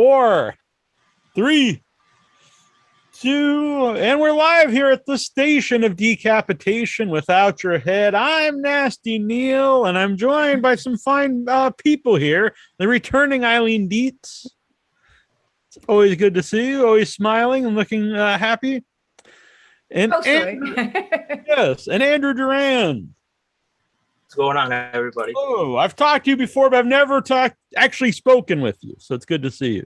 4, 3, 2, and we're live here at the station of decapitation without your head. I'm Nasty Neil, and I'm joined by some fine people here. The returning Eileen Dietz. It's always good to see you, always smiling and looking happy. And Andrew, yes, and Andrew Duran. What's going on, everybody? Oh, I've talked to you before, but I've never actually spoken with you, so it's good to see you.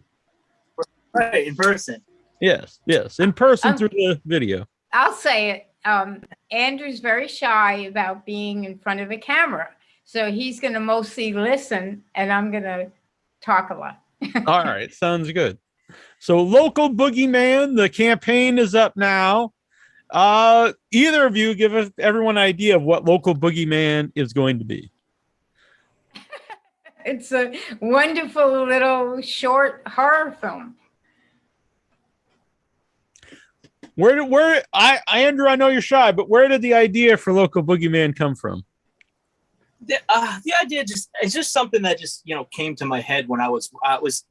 Right, in person. Yes, in person through the video. I'll say it. Andrew's very shy about being in front of a camera, so he's going to mostly listen, and I'm going to talk a lot. All right, sounds good. So, Local Boogeyman, the campaign is up now. Either of you give everyone an idea of what Local Boogeyman is going to be. It's a wonderful little short horror film. Andrew, I know you're shy, but where did the idea for Local Boogeyman come from? The idea it's just something that just came to my head when I was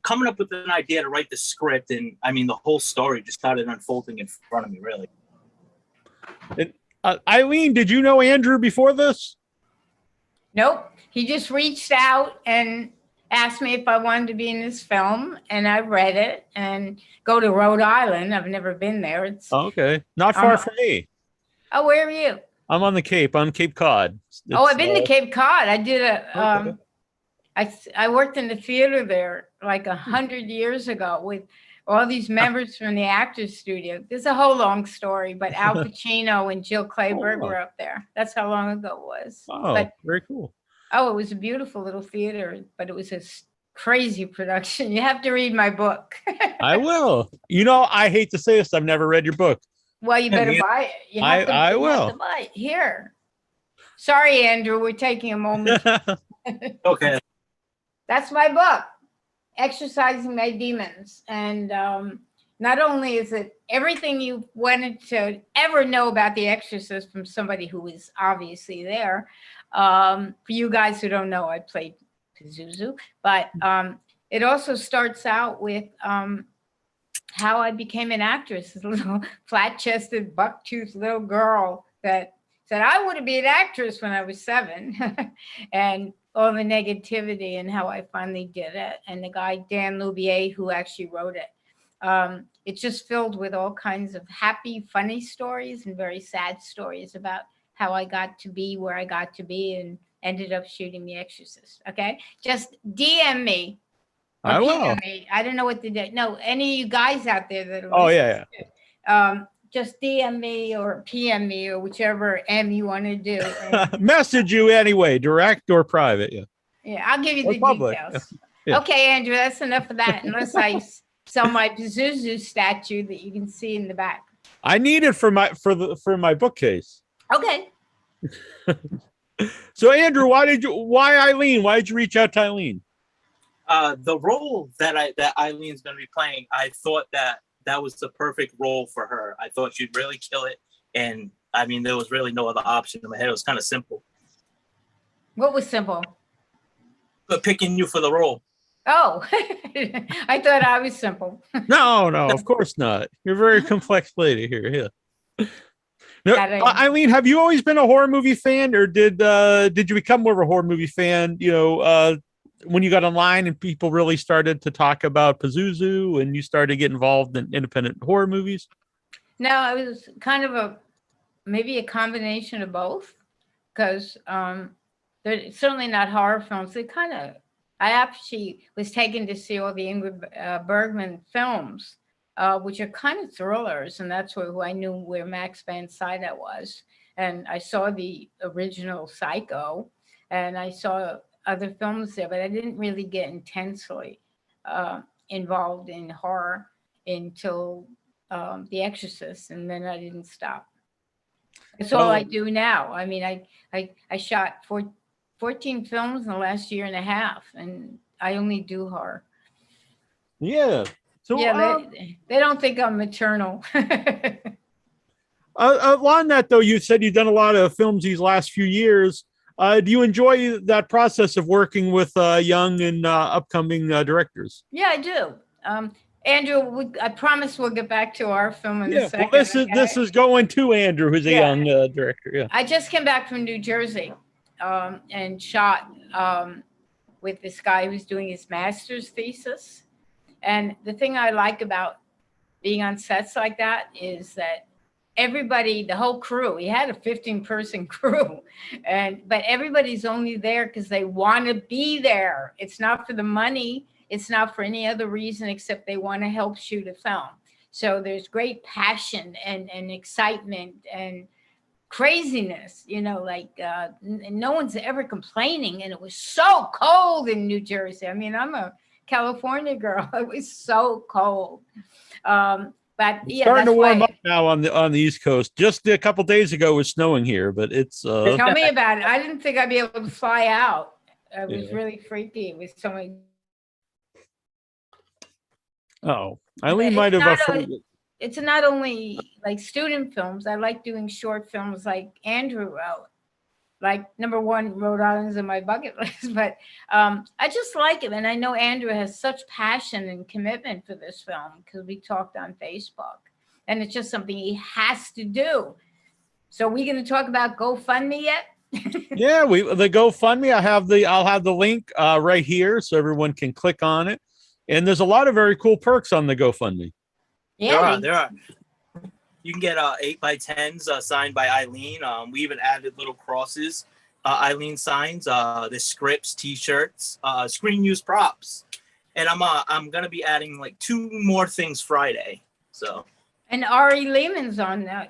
coming up with an idea to write the script, and I mean the whole story just started unfolding in front of me, really. Eileen, did you know Andrew before this? Nope. He just reached out and asked me if I wanted to be in this film, and I read it and go to Rhode Island. I've never been there. It's okay. Not far from me. Oh, where are you? I'm on the Cape. I'm Cape Cod. I've been to Cape Cod. I did I worked in the theater there like 100 years ago with all these members from the Actors Studio. There's a whole long story, but Al Pacino and Jill Clayburgh were up there. That's how long ago it was. Oh, very cool. Oh, it was a beautiful little theater, but it was a crazy production. You have to read my book. I will. I hate to say this. I've never read your book. Well, you better buy it. I will. Have to buy it. Here. Sorry, Andrew. We're taking a moment. Okay. That's my book, Exorcising My Demons. And not only is it everything you wanted to ever know about The Exorcist from somebody who was obviously there. For you guys who don't know, I played Pazuzu. But it also starts out with how I became an actress, this little flat-chested, buck-toothed little girl that said I want to be an actress when I was 7, and all the negativity and how I finally did it. And the guy, Dan Loubier, who actually wrote it. It's just filled with all kinds of happy, funny stories and very sad stories about how I got to be where I got to be and ended up shooting The Exorcist. Okay? Just DM me. I will. I don't know what to do. No, any of you guys out there that are just DM me or PM me or whichever M you want to do. Message you anyway, direct or private. Yeah, I'll give you the details. Yeah. Okay, Andrew, that's enough of that. Unless I sell my Pazuzu statue that you can see in the back. I need it for my bookcase. Okay. So Andrew, why Eileen? Why did you reach out to Eileen? The role that Eileen's going to be playing, I thought that was the perfect role for her. I thought she'd really kill it. And I mean, there was really no other option in my head. It was kind of simple. What was simple? But picking you for the role. Oh, I thought I was simple. No, of course not. You're a very complex lady here. Yeah. No, Eileen, have you always been a horror movie fan, or did you become more of a horror movie fan? When you got online and people really started to talk about Pazuzu and you started to get involved in independent horror movies? No, it was kind of maybe a combination of both, because they're certainly not horror films. I actually was taken to see all the Ingrid Bergman films, which are kind of thrillers, and that's who I knew where Max von Sydow was. And I saw the original Psycho, and I saw other films there, but I didn't really get intensely involved in horror until The Exorcist, and then I didn't stop. That's all I do now. I mean, I shot 14 films in the last year and a half, and I only do horror. Yeah. So they don't think I'm maternal. On that, though, you said you've done a lot of films these last few years. Do you enjoy that process of working with young and upcoming directors? Yeah, I do. Andrew, I promise we'll get back to our film in a Yeah, second. well, this is going to Andrew, who's a Yeah. young director. Yeah. I just came back from New Jersey and shot with this guy who's doing his master's thesis. And the thing I like about being on sets like that is that everybody, the whole crew, he had a 15-person crew, but everybody's only there because they want to be there. It's not for the money. It's not for any other reason except they want to help shoot a film. So there's great passion and excitement and craziness, no one's ever complaining. And it was so cold in New Jersey. I mean, I'm a California girl. It was so cold. But It's yeah, starting to that's warm why. up now on the East Coast. Just a couple days ago, it was snowing here, but it's Tell me about it. I didn't think I'd be able to fly out. It was Yeah. really freaky. It was so many. oh, Eileen It's might have. not It's not only like student films. I like doing short films like Andrew wrote. Like number one, Rhode Island's on my bucket list, but I just like it. And I know Andrew has such passion and commitment for this film because we talked on Facebook, and it's just something he has to do. So we going to talk about GoFundMe yet? Yeah, the GoFundMe. I'll have the link right here so everyone can click on it. And there's a lot of very cool perks on the GoFundMe. Yeah, There are. You can get 8x10s signed by Eileen. We even added little crosses, Eileen signs, the scripts, T-shirts, screen use props, and I'm gonna be adding like 2 more things Friday. So. And Ari Lehman's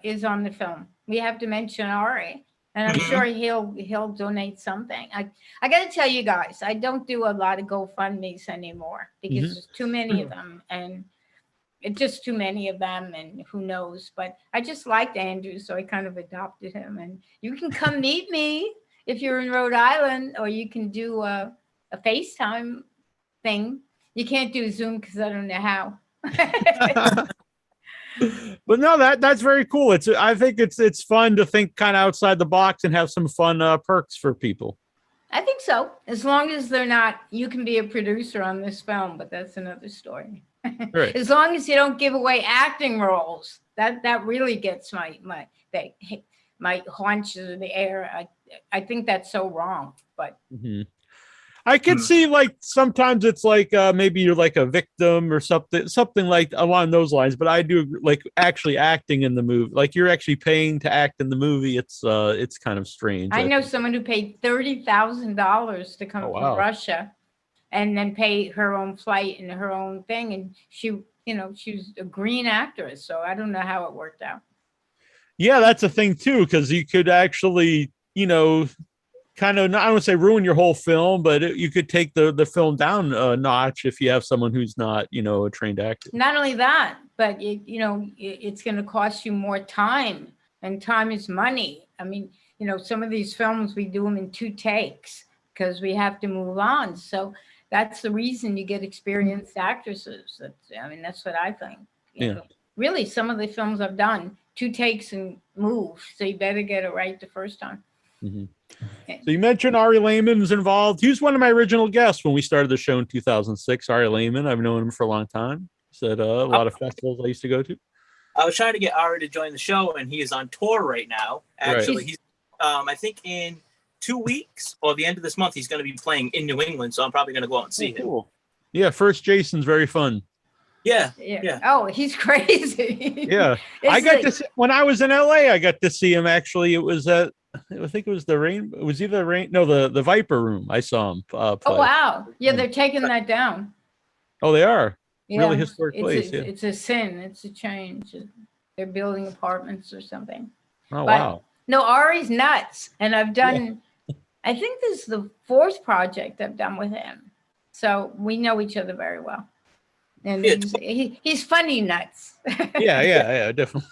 is on the film. We have to mention Ari, and I'm sure he'll donate something. I got to tell you guys, I don't do a lot of GoFundMe's anymore because there's too many of them, and it's just too many of them, and who knows. But I just liked Andrew, so I kind of adopted him. And you can come meet me if you're in Rhode Island, or you can do a FaceTime thing. You can't do Zoom because I don't know how. But no, that's very cool. I think it's fun to think kind of outside the box and have some fun perks for people. I think so. As long as they're not, you can be a producer on this film, but that's another story. Right. As long as you don't give away acting roles, that really gets my haunches in the air. I think that's so wrong. But I could see like sometimes it's like maybe you're like a victim or something like along those lines. But I do like actually acting in the movie. Like you're actually paying to act in the movie. It's kind of strange. I know someone who paid $30,000 to come from Russia, and then pay her own flight and her own thing. And she's a green actress, so I don't know how it worked out. Yeah, that's a thing too, because you could actually, kind of, I don't want to say ruin your whole film, but you could take the film down a notch if you have someone who's not, a trained actor. Not only that, but it's going to cost you more time, and time is money. I mean, some of these films, we do them in 2 takes because we have to move on. So that's the reason you get experienced actresses. That's what I think. Really, some of the films I've done, 2 takes and move. So you better get it right the first time. So you mentioned Ari Lehman's involved. He was one of my original guests when we started the show in 2006. Ari Lehman, I've known him for a long time. He's at a lot of festivals I used to go to. I was trying to get Ari to join the show, and he is on tour right now. Actually, he's I think in 2 weeks or the end of this month, he's going to be playing in New England. So I'm probably going to go out and see him. Cool. Yeah, First Jason's very fun. Yeah. Oh, he's crazy. Yeah, I got to see, when I was in LA. I got to see him. Actually, it was at, I think it was the Rain. It was either the Rain. No, the Viper Room. I saw him. Play. Oh wow! Yeah, they're taking that down. Oh, they are. Yeah. Really historic place. It's a sin. It's a change. They're building apartments or something. Oh wow! No, Ari's nuts, and I've done. Yeah. I think this is the 4th project I've done with him, so we know each other very well. And he's funny nuts. yeah, definitely.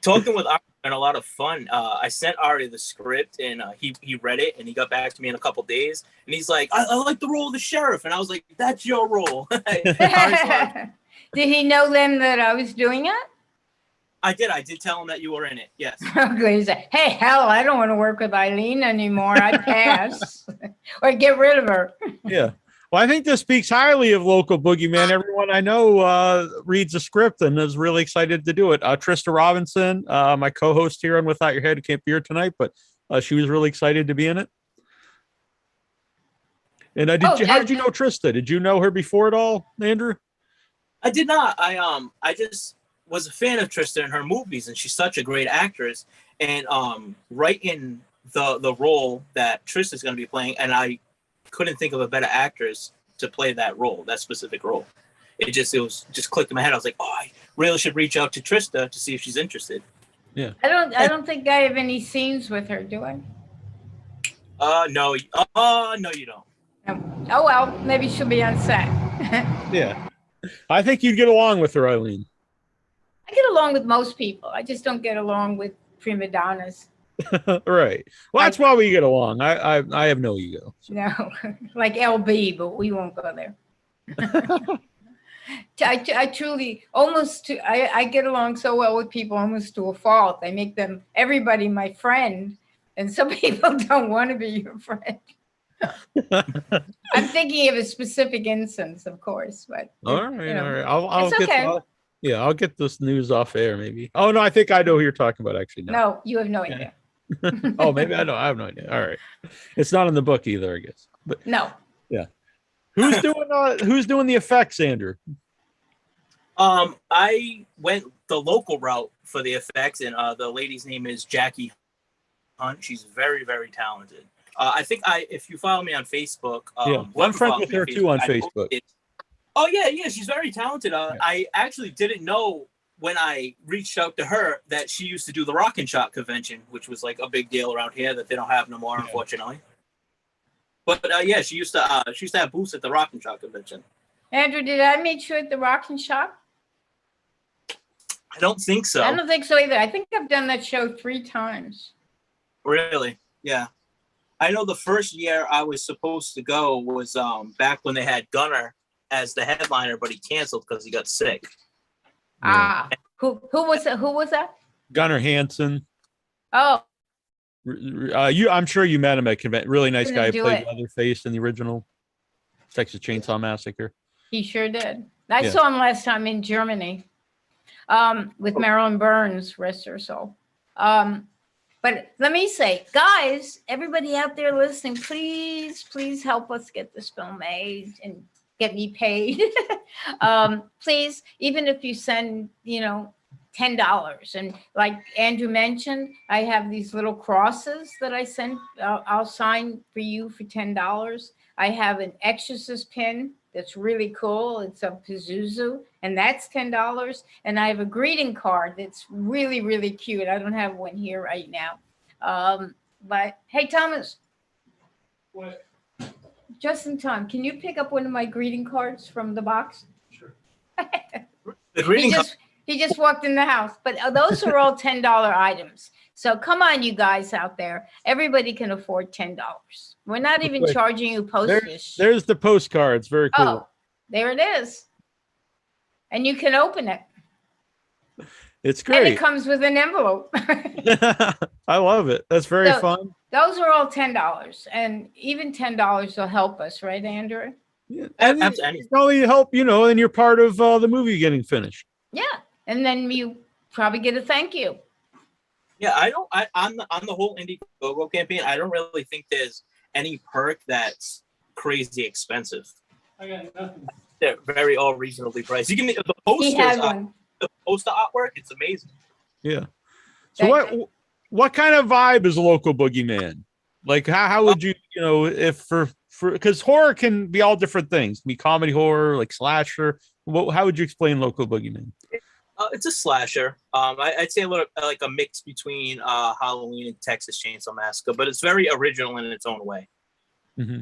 Talking with Ari has been a lot of fun. I sent Ari the script, and he read it, and he got back to me in a couple days, and he's like, I like the role of the sheriff. And I was like, that's your role. Did he know then that I was doing it? I did tell him that you were in it. Yes. Okay, he said, hey, hell, I don't want to work with Eileen anymore. I pass. Or get rid of her. Yeah. Well, I think this speaks highly of local boogeyman. Everyone I know reads the script and is really excited to do it. Trista Robinson, my co-host here on Without Your Head, who can't be here tonight, but she was really excited to be in it. And how did you know Trista? Did you know her before at all, Andrew? I did not. I just was a fan of Trista and her movies, and she's such a great actress. And right in the role that Trista's going to be playing, and I couldn't think of a better actress to play that role, that specific role. It was just clicked in my head. I was like, oh, I really should reach out to Trista to see if she's interested. Yeah. I don't think I have any scenes with her, do I? No. No, you don't. Oh well, maybe she'll be on set. Yeah. I think you'd get along with her, Eileen. I get along with most people. I just don't get along with prima donnas. Right. Well, that's why we get along. I have no ego. So. No, like LB, but we won't go there. I truly I get along so well with people almost to a fault. I make everybody my friend, and some people don't want to be your friend. I'm thinking of a specific instance, of course, but all right. I'll it's get okay. I'll get this news off air maybe. Oh no, I think I know who you're talking about actually. No, you have no idea. Oh, maybe I don't. I have no idea. All right. It's not in the book either, I guess. But no. Yeah. Who's doing the effects, Andrew? I went the local route for the effects, and the lady's name is Jackie Hunt. She's very, very talented. I think if you follow me on Facebook, I'm friends with her too on Facebook. Oh yeah, she's very talented. Yeah. I actually didn't know when I reached out to her that she used to do the Rock and Shock convention, which was like a big deal around here that they don't have no more, unfortunately. But yeah, she used to have booths at the Rock and Shock convention. Andrew, did I meet you at the Rock and Shock? I don't think so. I don't think so either. I think I've done that show 3 times. Really? Yeah. I know the first year I was supposed to go was back when they had Gunnar as the headliner, but he canceled because he got sick. Ah, who was that? Who was that? Gunnar Hansen. Oh, I'm sure you met him at convention. Really nice guy. Played it. Leatherface in the original Texas Chainsaw Massacre. He sure did. I saw him last time in Germany with Marilyn Burns, rest her soul. But let me say, guys, everybody out there listening, please help us get this film made and get me paid. Please, even if you send, $10. And like Andrew mentioned, I have these little crosses that I send. I'll sign for you for $10. I have an Exorcist pin that's really cool. It's a Pazuzu, and that's $10. And I have a greeting card that's really, really cute. I don't have one here right now. But hey, Thomas. What? Just in time. Can you pick up one of my greeting cards from the box? Sure. The greeting He just walked in the house. But those are all $10 items. So come on, you guys out there. Everybody can afford $10. We're not even charging you postage. There's the postcards. Very cool. Oh, there it is. And you can open it. It's great. And it comes with an envelope. I love it. That's very fun. Those are all $10. And even $10 will help us, right, Andrew? Yeah. And it probably help, and you're part of the movie getting finished. Yeah. And then you probably get a thank you. Yeah, on the whole Indiegogo campaign, I don't really think there's any perk that's crazy expensive. I got nothing. They're very all reasonably priced. You can the posters, the poster artwork, it's amazing. Yeah. So what kind of vibe is a local boogeyman? Like how would you, if for because horror can be all different things. It can be comedy horror, like slasher. How would you explain local boogeyman? It's a slasher. I'd say a little like a mix between Halloween and Texas Chainsaw Massacre, but it's very original in its own way. Mm-hmm.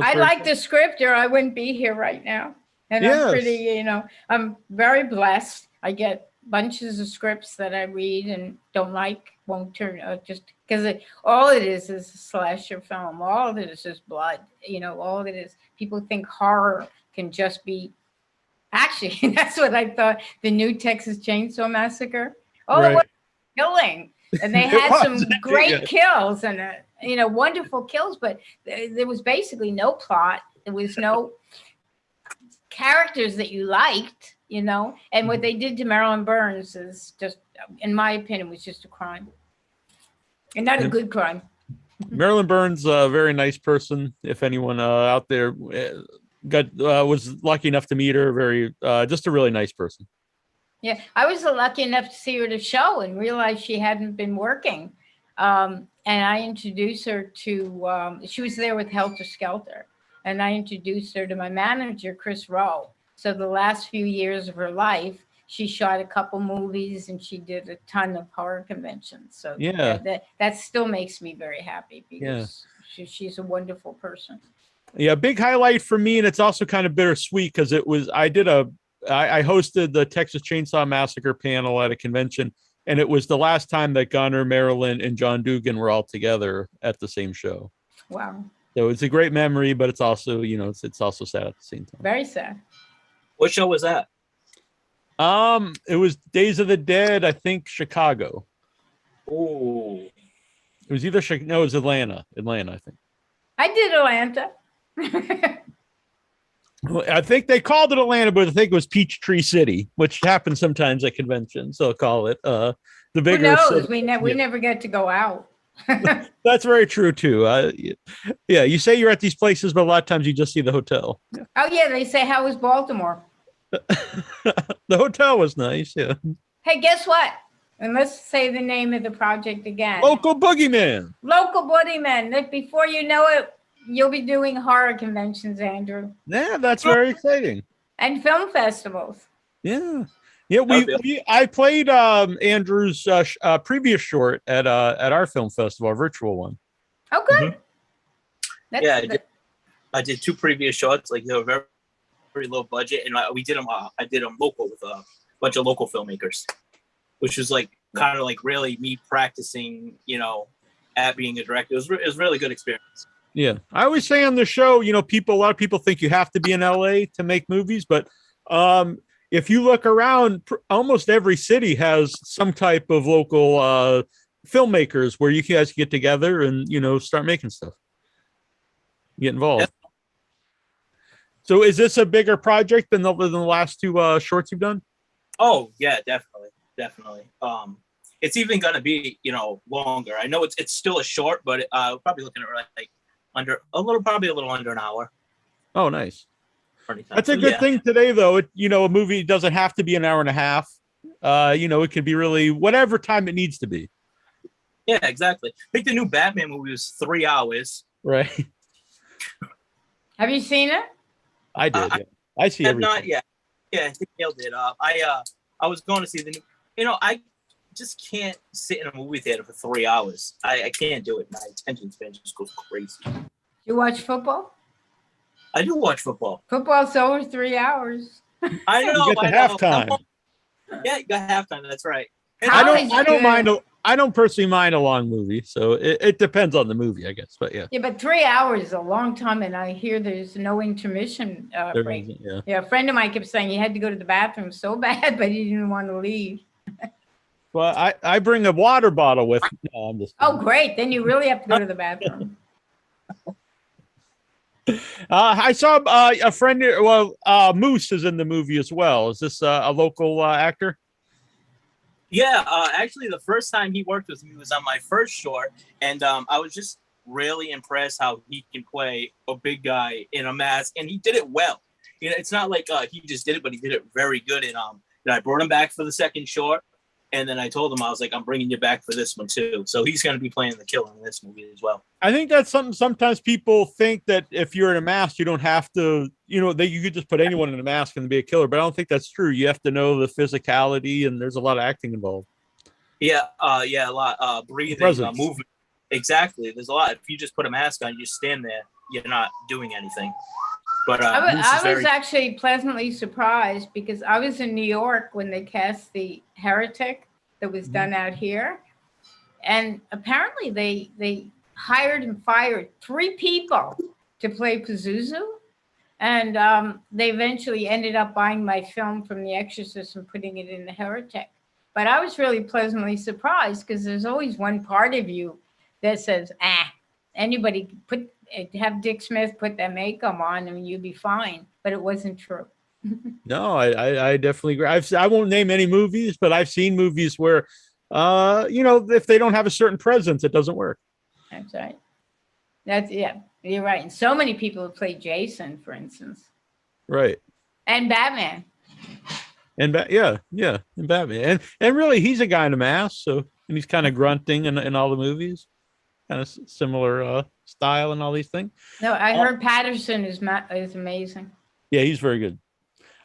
I like the script, or I wouldn't be here right now. And I'm pretty, I'm very blessed. I get bunches of scripts that I read and don't like, won't turn, just because all it is a slasher film. All of it is just blood. All it is. People think horror can just be. Actually, that's what I thought. The new Texas Chainsaw Massacre. Oh, right. It was killing, and they had some great kills and wonderful kills. But there was basically no plot. There was no characters that you liked, you know. And what they did to Marilyn Burns is just, in my opinion, was just a crime, and not a good crime. Marilyn Burns, a very nice person. If anyone out there was lucky enough to meet her, very just a really nice person. Yeah, I was lucky enough to see her at a show and realize she hadn't been working. And I introduced her to, she was there with Helter Skelter. And I introduced her to my manager, Chris Rowe. So the last few years of her life, she shot a couple movies and she did a ton of horror conventions. So Yeah. that still makes me very happy because she's a wonderful person. Yeah, big highlight for me, and it's also kind of bittersweet because I hosted the Texas Chainsaw Massacre panel at a convention, and it was the last time that Gunnar, Marilyn, and John Dugan were all together at the same show. Wow. So it's a great memory, but it's also, it's also sad at the same time. Very sad. What show was that? It was Days of the Dead, I think Chicago. Oh. It was either it was Atlanta, I think. I did Atlanta. I think they called it Atlanta, but I think it was Peachtree City, which happens sometimes at conventions. So I'll call it the bigger. Who knows? City. We never get to go out. That's very true too. Yeah, you say you're at these places, but a lot of times you just see the hotel. Oh yeah, they say, how was Baltimore? The hotel was nice. Yeah. Hey, guess what? And let's say the name of the project again. Local Boogeyman. Local Boogeyman. Look, before you know it, you'll be doing horror conventions, Andrew. Yeah, that's very exciting. And film festivals. Yeah. Yeah, I played Andrew's previous short at our film festival, our virtual one. Oh, good. Mm-hmm. I did 2 previous shorts, like they were very, very low budget, and I did them local with a bunch of local filmmakers, which was like kind of like really me practicing, at being a director. It was really good experience. Yeah, I always say on the show, a lot of people think you have to be in LA to make movies, but if you look around, almost every city has some type of local filmmakers where you guys get together and, start making stuff. Get involved. Yep. So is this a bigger project than the last 2 shorts you've done? Oh, yeah, definitely. It's even going to be, longer. I know it's still a short, but probably looking at like probably a little under an hour. Oh, nice. That's a good thing today, though. A movie doesn't have to be an hour and a half. It can be really whatever time it needs to be. Yeah, exactly. I think the new Batman movie was 3 hours. Right. Have you seen it? I did. I see everything. Not yet. Yeah, I think nailed it. I was going to see the new. I just can't sit in a movie theater for 3 hours. I can't do it. My attention span just goes crazy. You watch football? I do watch football. Football's over 3 hours. I know. You get the halftime. Yeah, you got halftime. That's right. I don't personally mind a long movie, so it depends on the movie, I guess. But yeah. Yeah, but 3 hours is a long time, and I hear there's no intermission break. Yeah, a friend of mine kept saying he had to go to the bathroom so bad, but he didn't want to leave. Well, I bring a water bottle with me. No, I'm just kidding. Oh, great. Then you really have to go to the bathroom. I saw a friend. Moose is in the movie as well. Is this a local actor? Yeah, actually, the first time he worked with me was on my first short, and I was just really impressed how he can play a big guy in a mask, and he did it well. It's not like he just did it, but he did it very good. And I brought him back for the second short, and then I told him, I was like, I'm bringing you back for this one too. So he's going to be playing the killer in this movie as well. I think that's something. Sometimes people think that if you're in a mask, you don't have to, that you could just put anyone in a mask and be a killer. But I don't think that's true. You have to know the physicality, and there's a lot of acting involved. Yeah, a lot. Breathing, movement. Exactly. There's a lot. If you just put a mask on, you stand there, you're not doing anything. But I was actually pleasantly surprised because I was in New York when they cast the Heretic that was done out here. And apparently they hired and fired 3 people to play Pazuzu. And they eventually ended up buying my film from The Exorcist and putting it in the Heretic. But I was really pleasantly surprised because there's always one part of you that says, anybody put have Dick Smith put that makeup on and you'd be fine. But it wasn't true. No, I definitely agree. I won't name any movies, but I've seen movies where, if they don't have a certain presence, it doesn't work. That's right. You're right. And so many people have played Jason, for instance. Right. And Batman. And and Batman. And really, he's a guy in a mask, and he's kind of grunting in all the movies. Kind of similar style and all these things. No, I heard Patterson is amazing. Yeah, he's very good.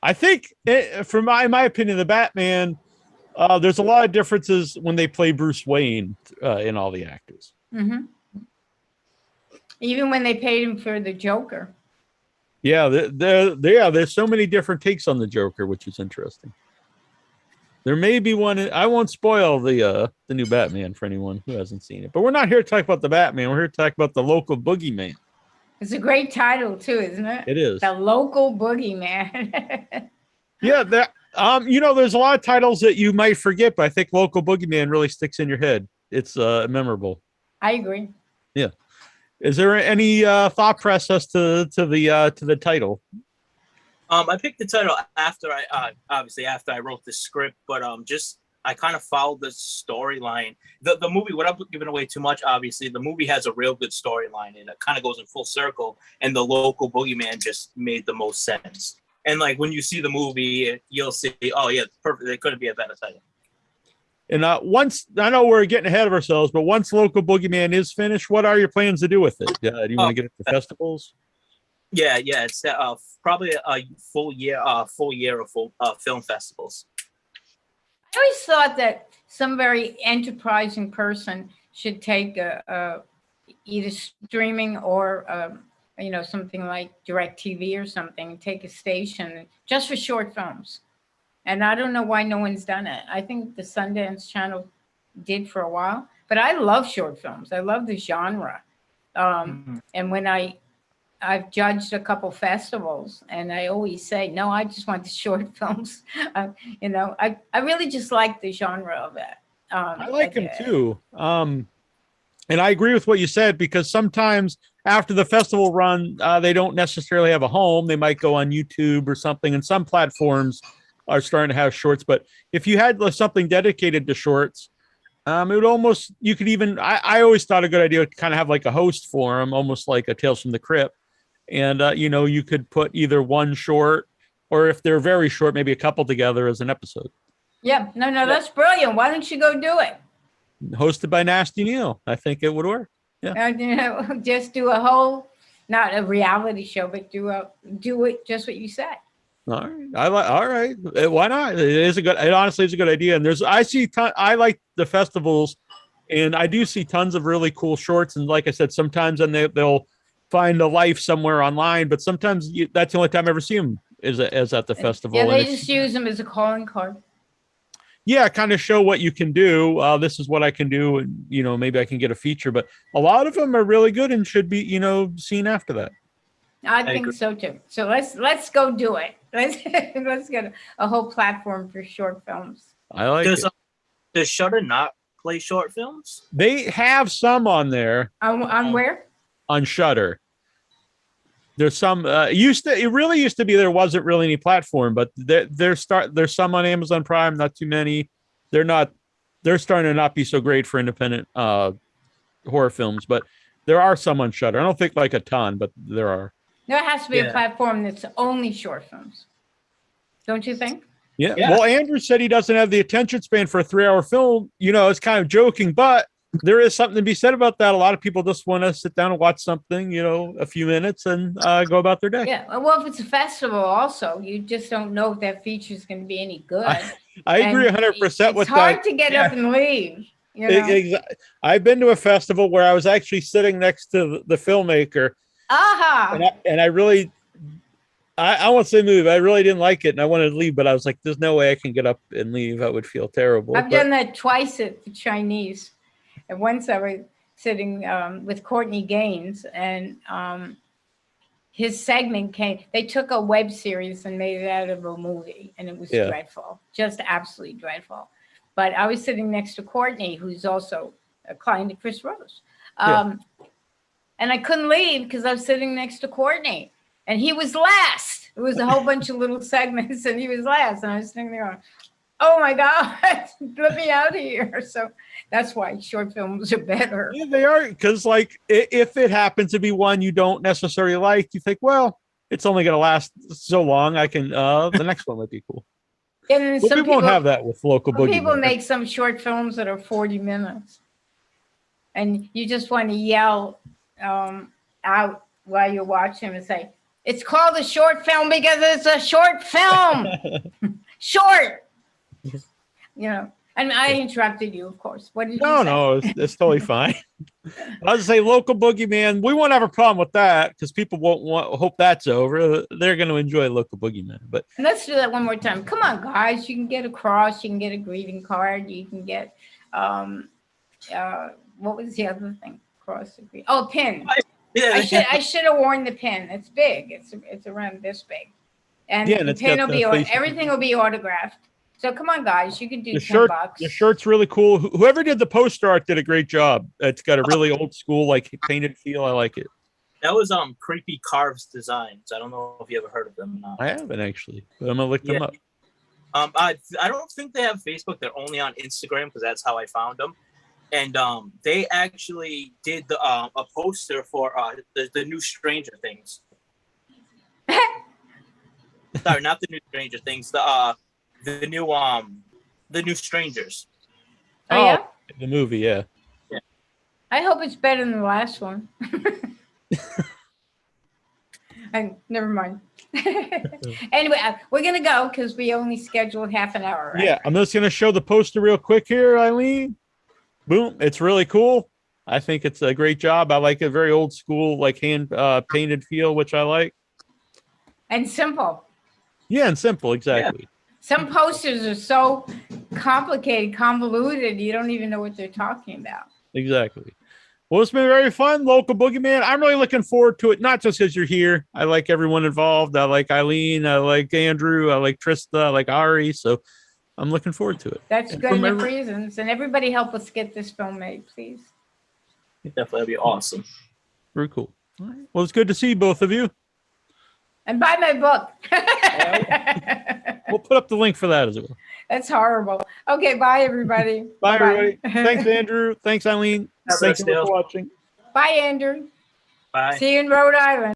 I think, in my opinion, the Batman, there's a lot of differences when they play Bruce Wayne in all the actors. Mm-hmm. Even when they paid him for the Joker. Yeah, there's so many different takes on the Joker, which is interesting. There may be one. I won't spoil the new Batman for anyone who hasn't seen it. But we're not here to talk about the Batman. We're here to talk about the local boogeyman. It's a great title too, isn't it? It is. The local boogeyman. Yeah, there's a lot of titles that you might forget, but I think local boogeyman really sticks in your head. It's memorable. I agree. Yeah. Is there any thought process to the title? I picked the title after I wrote the script, but I kind of followed the storyline. The movie, without giving away too much, obviously, the movie has a real good storyline and it kind of goes in full circle. And the local boogeyman just made the most sense. And like when you see the movie, you'll see, oh yeah, perfect. There couldn't be a better title. And once, I know we're getting ahead of ourselves, but once local boogeyman is finished, what are your plans to do with it? Do you want to get it to festivals? Yeah, it's probably a full year of film festivals. I always thought that some very enterprising person should take either streaming or something like DirecTV or something, and take a station just for short films. And I don't know why no one's done it. I think the Sundance Channel did for a while, but I love short films. I love the genre. And when I've judged a couple festivals, and I always say, no, I just want the short films. I really just like the genre of it. I like them too. And I agree with what you said, because sometimes after the festival run, they don't necessarily have a home. They might go on YouTube or something, and some platforms are starting to have shorts. But if you had something dedicated to shorts, it would almost, you could even, I always thought a good idea would kind of have like a host for them, almost like a Tales from the Crypt. And, you could put either one short, or if they're very short, maybe a couple together as an episode. Yeah, no, that's brilliant. Why don't you go do it? Hosted by Nasty Neal. I think it would work. Yeah. Just do a whole, not a reality show, but do it just what you said. All right. All right. Why not? It honestly is a good idea. And I like the festivals, and I do see tons of really cool shorts. And like I said, sometimes they'll find a life somewhere online, but sometimes that's the only time I ever see them is at the festival. Yeah, they just use them as a calling card. Yeah, kind of show what you can do. This is what I can do, and maybe I can get a feature. But a lot of them are really good and should be seen after that. I think so too. So let's go do it. Let's get a whole platform for short films. I like it. Does Shudder not play short films? They have some on there. On where? On Shudder. There's some. It really used to be there wasn't really any platform, but there's some on Amazon Prime. Not too many. They're starting to not be so great for independent horror films, but there are some on Shudder. I don't think like a ton, but there are. There has to be a platform that's only short films. Don't you think? Yeah. Well, Andrew said he doesn't have the attention span for a 3-hour film. It's kind of joking, but there is something to be said about that. A lot of people just want to sit down and watch something, a few minutes and go about their day. Yeah. Well, if it's a festival also, you just don't know if that feature is going to be any good. I agree 100% with that. It's hard to get up and leave. Exactly. I've been to a festival where I was actually sitting next to the filmmaker. And I really, I won't say move. I really didn't like it, and I wanted to leave, but I was like, "There's no way I can get up and leave. I would feel terrible." I've done that twice at the Chinese, and once I was sitting with Courtney Gaines, and his segment came. They took a web series and made it out of a movie, and it was dreadful, just absolutely dreadful. But I was sitting next to Courtney, who's also a client of Chris Rose. and I couldn't leave because I was sitting next to Courtney, and he was last. It was a whole bunch of little segments, and he was last, and I was sitting there going, "Oh my God, let me out of here!" So that's why short films are better. Yeah, they are, because like if it happens to be one you don't necessarily like, you think, well, it's only going to last so long. I can the next one might be cool. And then But some we won't people- have that with local Well, people boogeyman. make some short films that are 40 minutes. And you just want to yell out while you're watching and say, "It's called a short film because it's a short film." Short. You know, and I interrupted you, of course. What did you say? No, it's totally fine. I was say local boogeyman. We won't have a problem with that because people won't hope that's over. They're going to enjoy local boogeyman. But Let's do that one more time. Come on, guys. You can get a cross. You can get a greeting card. You can get, what was the other thing? Cross. Oh, pin. Yeah, I should have worn the pin. It's big. It's around this big. And Yeah, and the it's pin got will the be, face- everything will be autographed. So come on, guys. You can do the 10 shirt, bucks. the shirt's really cool. Whoever did the poster art did a great job. It's got a really old school, like painted feel. I like it. that was Creepy Carves Designs. I don't know if you ever heard of them or not. I haven't actually, but I'm gonna look them Yeah. up. I don't think they have Facebook. They're only on Instagram because that's how I found them. And they actually did a poster for the new Stranger Things. Sorry, not the new Stranger Things. The new Strangers. Oh, yeah? The movie, yeah. I hope it's better than the last one. Never mind. Anyway, we're going to go because we only scheduled half an hour. Right? Yeah, I'm just gonna show the poster real quick here, Eileen. Boom! It's really cool. I think it's a great job. I like a very old school, like hand painted feel, which I like. And simple. Yeah, and simple, exactly. Some posters are so complicated, convoluted, you don't even know what they're talking about. Exactly. Well, it's been very fun, local boogeyman. I'm really looking forward to it, not just because you're here. I like everyone involved. I like Eileen. I like Andrew. I like Trista. I like Ari. So I'm looking forward to it. That's And good from enough every- reasons. And everybody help us get this film made, please. Definitely, that'd be awesome. Very cool. All right. Well, it's good to see both of you. And buy my book. We'll put up the link for that as well. That's horrible. Okay, bye, everybody. Bye, Bye-bye. everybody. Thanks, Andrew. Thanks, Eileen. Have a Thanks nice day. for watching. Bye, Andrew. Bye. See you in Rhode Island.